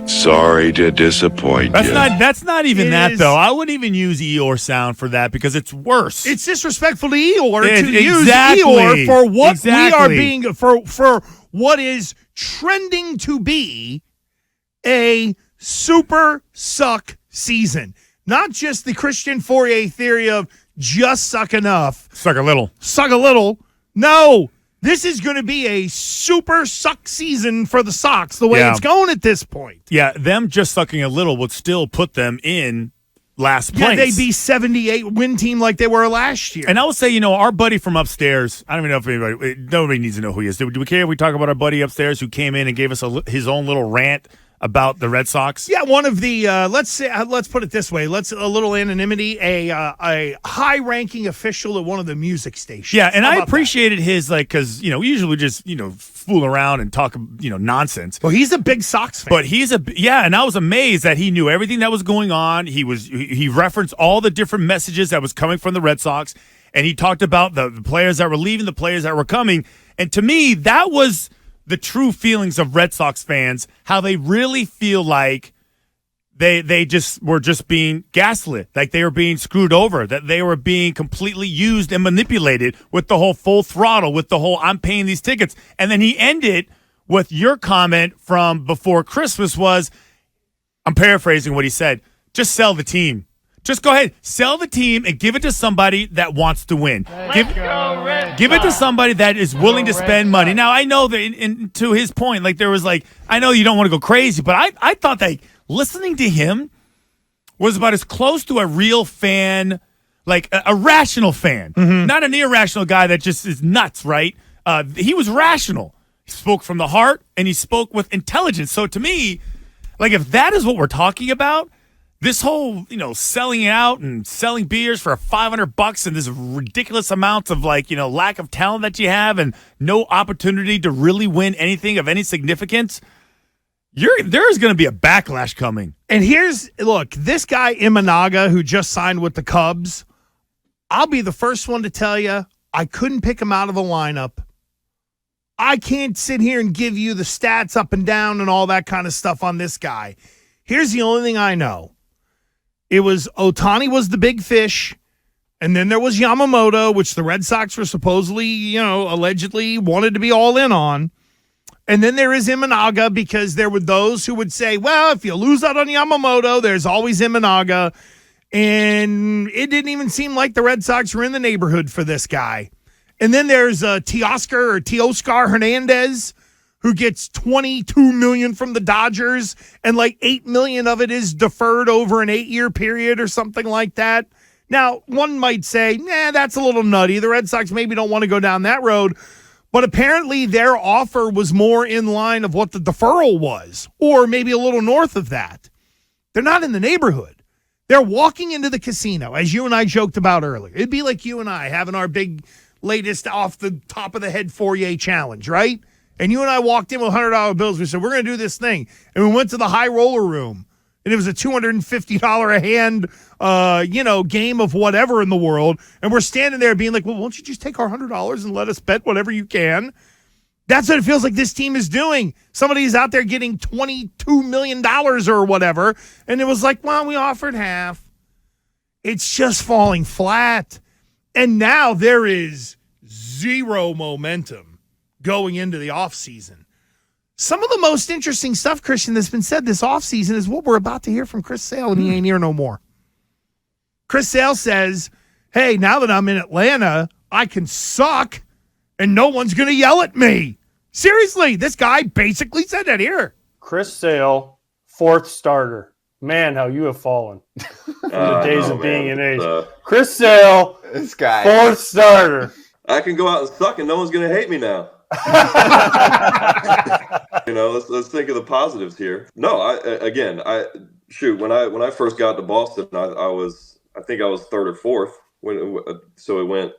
Sorry to disappoint you. That's not even that, though. I wouldn't even use Eeyore sound for that because it's worse. It's disrespectful to Eeyore to use exactly. Eeyore for what Exactly. we are being for what is trending to be a super suck season. Not just the Christian Fourier theory of just suck enough. Suck a little. Suck a little. No. This is going to be a super suck season for the Sox, the way it's going at this point. Yeah, them just sucking a little would still put them in last place. Yeah, they'd be 78 win team like they were last year. And I will say, our buddy from upstairs, I don't even know if nobody needs to know who he is. Do we care if we talk about our buddy upstairs who came in and gave us his own little rant about the Red Sox? Yeah, one of the let's put it this way. A little anonymity. A high-ranking official at one of the music stations. Yeah, and I appreciated his because usually we just fool around and talk nonsense. Well, he's a big Sox fan. But and I was amazed that he knew everything that was going on. He referenced all the different messages that was coming from the Red Sox, and he talked about the players that were leaving, the players that were coming, and to me that was the true feelings of Red Sox fans, how they really feel like they just were just being gaslit, like they were being screwed over, that they were being completely used and manipulated with the whole full throttle, with the whole I'm paying these tickets. And then he ended with your comment from before Christmas was, I'm paraphrasing what he said, just sell the team. Just go ahead, sell the team and give it to somebody that wants to win. Give it to somebody that is willing to spend money. Now, I know that to his point, there was I know you don't want to go crazy, but I thought that listening to him was about as close to a real fan, like a rational fan, not an irrational guy that just is nuts, right? He was rational. He spoke from the heart and he spoke with intelligence. So to me, if that is what we're talking about, this whole, selling out and selling beers for $500 and this ridiculous amounts of lack of talent that you have and no opportunity to really win anything of any significance, there's going to be a backlash coming. And look, this guy Imanaga who just signed with the Cubs, I'll be the first one to tell you, I couldn't pick him out of a lineup. I can't sit here and give you the stats up and down and all that kind of stuff on this guy. Here's the only thing I know. It was Ohtani was the big fish, and then there was Yamamoto, which the Red Sox were supposedly, allegedly wanted to be all in on. And then there is Imanaga because there were those who would say, well, if you lose out on Yamamoto, there's always Imanaga. And it didn't even seem like the Red Sox were in the neighborhood for this guy. And then there's Teoscar Hernandez, who gets $22 million from the Dodgers, and $8 million of it is deferred over an 8-year period or something like that. Now, one might say, that's a little nutty. The Red Sox maybe don't want to go down that road. But apparently their offer was more in line of what the deferral was, or maybe a little north of that. They're not in the neighborhood. They're walking into the casino, as you and I joked about earlier. It'd be like you and I having our big latest off the top of the head Fourier challenge, right? And you and I walked in with $100 bills. We said, we're going to do this thing. And we went to the high roller room. And it was a $250 a hand, game of whatever in the world. And we're standing there being like, well, won't you just take our $100 and let us bet whatever you can? That's what it feels like this team is doing. Somebody's out there getting $22 million or whatever. And it was like, well, we offered half. It's just falling flat. And now there is zero momentum going into the offseason. Some of the most interesting stuff, Christian, that's been said this offseason is what we're about to hear from Chris Sale, and he ain't here no more. Chris Sale says, hey, now that I'm in Atlanta, I can suck, and no one's going to yell at me. Seriously, this guy basically said that here. Chris Sale, fourth starter. Man, how you have fallen from the days of being an ace. Chris Sale, this guy, fourth starter. I can go out and suck, and no one's going to hate me now. Let's think of the positives here. No, when I first got to Boston, I think I was third or fourth so it went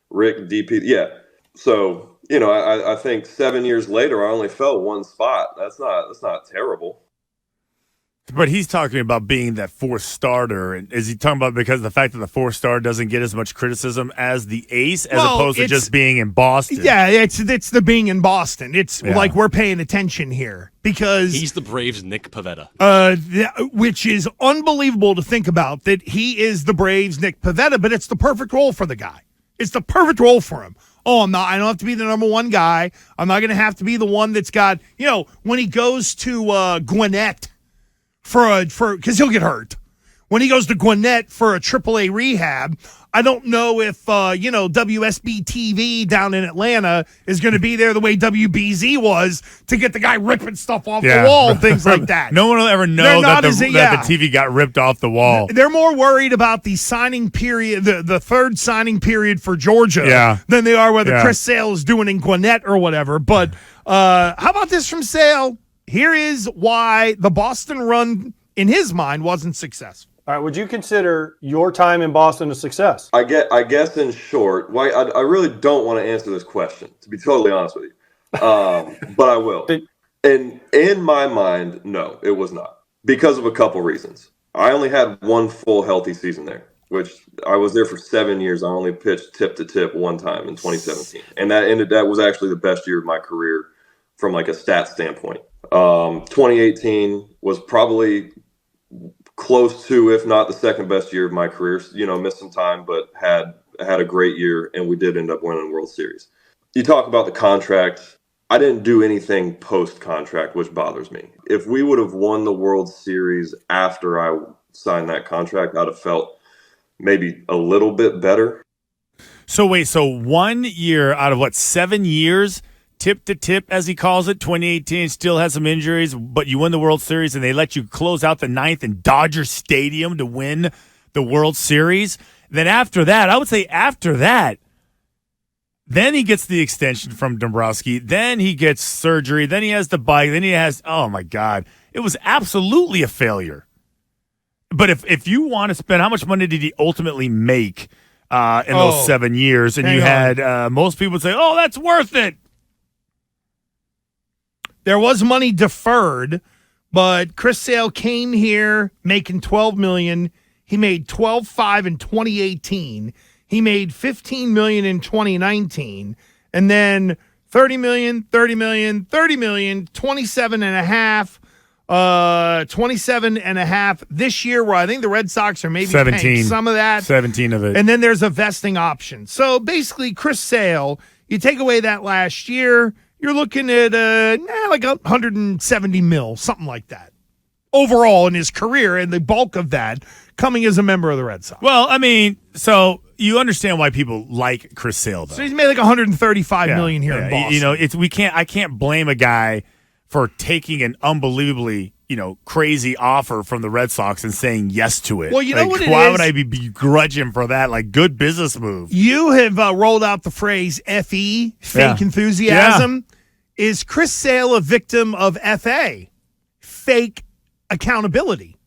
Rick, DP, yeah. So I think 7 years later I only fell one spot. That's not terrible. But he's talking about being that fourth starter. And is he talking about because of the fact that the fourth star doesn't get as much criticism as the ace, as opposed to just being in Boston? Yeah, it's the being in Boston. It's like we're paying attention here because he's the Braves' Nick Pivetta. Which is unbelievable to think about, that he is the Braves' Nick Pivetta, but it's the perfect role for the guy. It's the perfect role for him. Oh, I don't have to be the number one guy. I'm not going to have to be the one that's got, when he goes to Gwinnett because he'll get hurt. When he goes to Gwinnett for a AAA rehab, I don't know if, WSB TV down in Atlanta is going to be there the way WBZ was to get the guy ripping stuff off the wall and things like that. No one will ever know that the TV got ripped off the wall. They're more worried about the signing period, the third signing period for Georgia than they are whether Chris Sale is doing in Gwinnett or whatever. But how about this from Sale? Here is why the Boston run, in his mind, wasn't successful. All right, would you consider your time in Boston a success? I guess in short, I really don't want to answer this question, to be totally honest with you, but I will. And in my mind, no, it was not, because of a couple reasons. I only had one full healthy season there, which I was there for 7 years. I only pitched tip to tip one time in 2017, and that was actually the best year of my career from like a stat standpoint. 2018 was probably close to, if not the second best year of my career. Missed some time, but had a great year, and we did end up winning the World Series. You talk about the contract. I didn't do anything post-contract, which bothers me. If we would have won the World Series after I signed that contract, I'd have felt maybe a little bit better. So 1 year out of 7 years, tip to tip, as he calls it, 2018, still has some injuries, but you win the World Series and they let you close out the ninth in Dodger Stadium to win the World Series. Then after that, I would say after that, then he gets the extension from Dombrowski. Then he gets surgery. Then he has the bike. Then he has, oh my God, it was absolutely a failure. But if you want to spend, how much money did he ultimately make in those 7 years? And you had most people would say, oh, that's worth it. There was money deferred, but Chris Sale came here making $12 million. He made $12.5 in 2018. He made $15 million in 2019, and then $30 million, $30 million, $30 million, 27.5 this year, where I think the Red Sox are maybe 17, paying some of that. 17 of it. And then there's a vesting option. So basically, Chris Sale, you take away that last year, you're looking at like 170 mil, something like that, overall in his career, and the bulk of that coming as a member of the Red Sox. Well, I mean, so you understand why people like Chris Sale, though. So he's made like 135 million here in Boston. I can't blame a guy for taking an unbelievably, crazy offer from the Red Sox and saying yes to it. Well, you know what it why is? would I begrudge him for that? Like, good business move. You have rolled out the phrase FE, fake enthusiasm. Yeah. Is Chris Sale a victim of FA, fake accountability?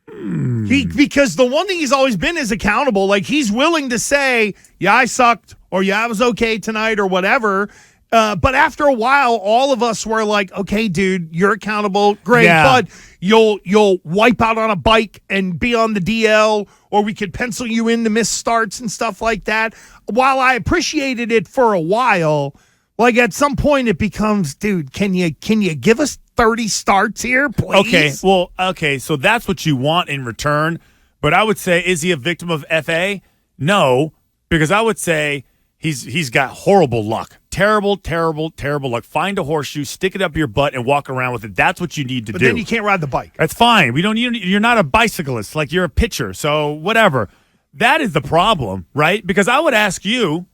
Because the one thing he's always been is accountable. Like, he's willing to say, yeah, I sucked, or yeah, I was okay tonight, or whatever. But after a while, all of us were like, okay, dude, you're accountable. Great. Yeah. But you'll wipe out on a bike and be on the DL, or we could pencil you in to miss starts and stuff like that. While I appreciated it for a while, like at some point it becomes, dude, can you give us 30 starts here, please? Okay, so that's what you want in return. But I would say, is he a victim of FA? No, because I would say he's got horrible luck. Terrible luck. Find a horseshoe, stick it up your butt, and walk around with it. That's what you need to do. But then you can't ride the bike. That's fine. You're not a bicyclist. Like, you're a pitcher, so whatever. That is the problem, right? Because I would ask you,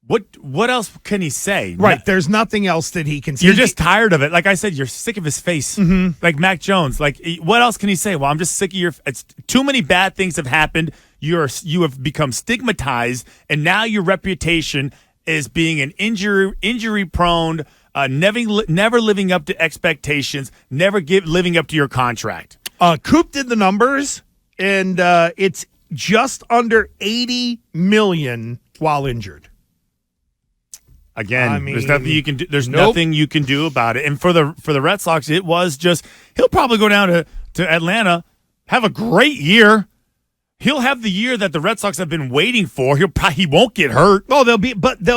what else can he say? Right. There's nothing else that he can say. You're just tired of it. Like I said, you're sick of his face. Mm-hmm. Like Mac Jones. Like, what else can he say? Well, I'm just sick of it's too many bad things have happened. You have become stigmatized, and now your reputation is being an injury prone, never living up to expectations, living up to your contract. Coop did the numbers, and it's just under $80 million while injured. Again, I mean, there's nothing you can do. There's nope. nothing you can do about it. And for the Red Sox, it was just he'll probably go down to Atlanta, have a great year. He'll have the year that the Red Sox have been waiting for. He won't get hurt. Oh, they'll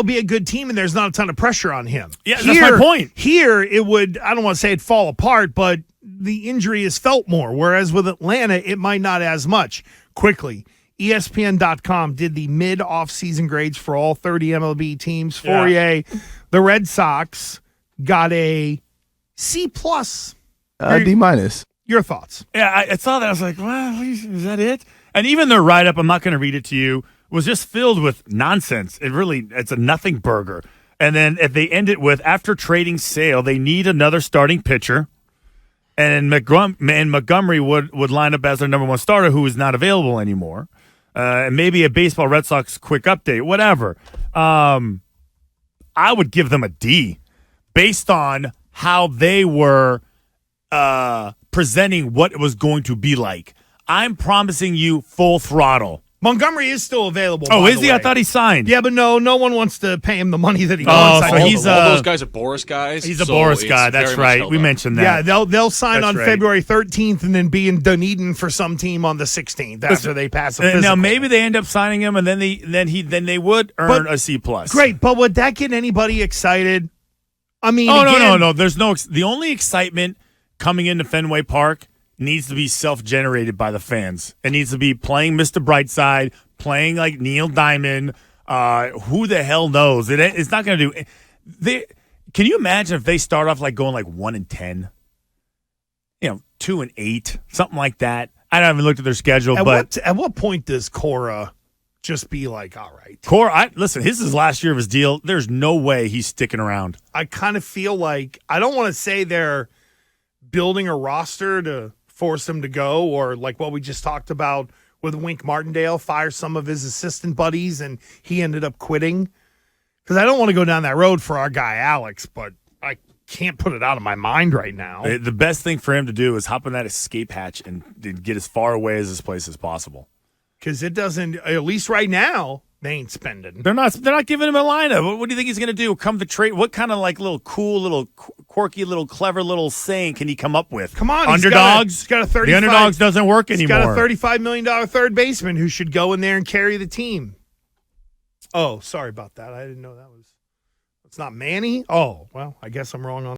be a good team, and there's not a ton of pressure on him. Yeah, that's my point. Here, it would. I don't want to say it'd fall apart, but the injury is felt more. Whereas with Atlanta, it might not as much. Quickly, ESPN.com did the mid-off-season grades for all 30 MLB teams. Fourier, the Red Sox got a C+. D-. Your thoughts? Yeah, I saw that. I was like, well, is that it? And even their write-up, I'm not going to read it to you, was just filled with nonsense. It's a nothing burger. And then if they end it with, after trading Sale, they need another starting pitcher. And Montgomery would line up as their number one starter, who is not available anymore. And maybe a baseball Red Sox quick update, whatever. I would give them a D based on how they were presenting what it was going to be like. I'm promising you full throttle. Montgomery is still available. Oh, by is the he? way. I thought he signed. Yeah, but no one wants to pay him the money that he Oh, wants. so I he's told him. all those guys are Boris guys. He's a so Boris it's guy. very That's much right. held We up. mentioned that. Yeah, they'll sign That's on right. February 13th and then be in Dunedin for some team on the 16th after they pass a physical. Now maybe they end up signing him, and then they would earn a C+. Great, but would that get anybody excited? I mean, No. There's the only excitement coming into Fenway Park needs to be self-generated by the fans. It needs to be playing Mr. Brightside, playing like Neil Diamond. Who the hell knows? It's not going to do. Can you imagine if they start off like going like 1-10, 2-8, something like that? I haven't looked at their schedule, at what point does Cora just be like, all right? Cora, listen, this is his last year of his deal. There's no way he's sticking around. I kind of feel like I don't want to say they're building a roster to force him to go, or like what we just talked about with Wink Martindale, fire some of his assistant buddies, and he ended up quitting. Because I don't want to go down that road for our guy Alex, but I can't put it out of my mind right now. The best thing for him to do is hop in that escape hatch and get as far away as this place as possible. Because it doesn't, at least right now, they ain't spending. They're not giving him a lineup. What do you think he's going to do? Come to trade? What kind of like little cool, little quirky, little clever, little saying can he come up with? Come on, underdogs. He's got a 35, the underdogs doesn't work anymore. He's got a $35 million third baseman who should go in there and carry the team. Oh, sorry about that. I didn't know that was. It's not Manny. Oh, well, I guess I'm wrong on.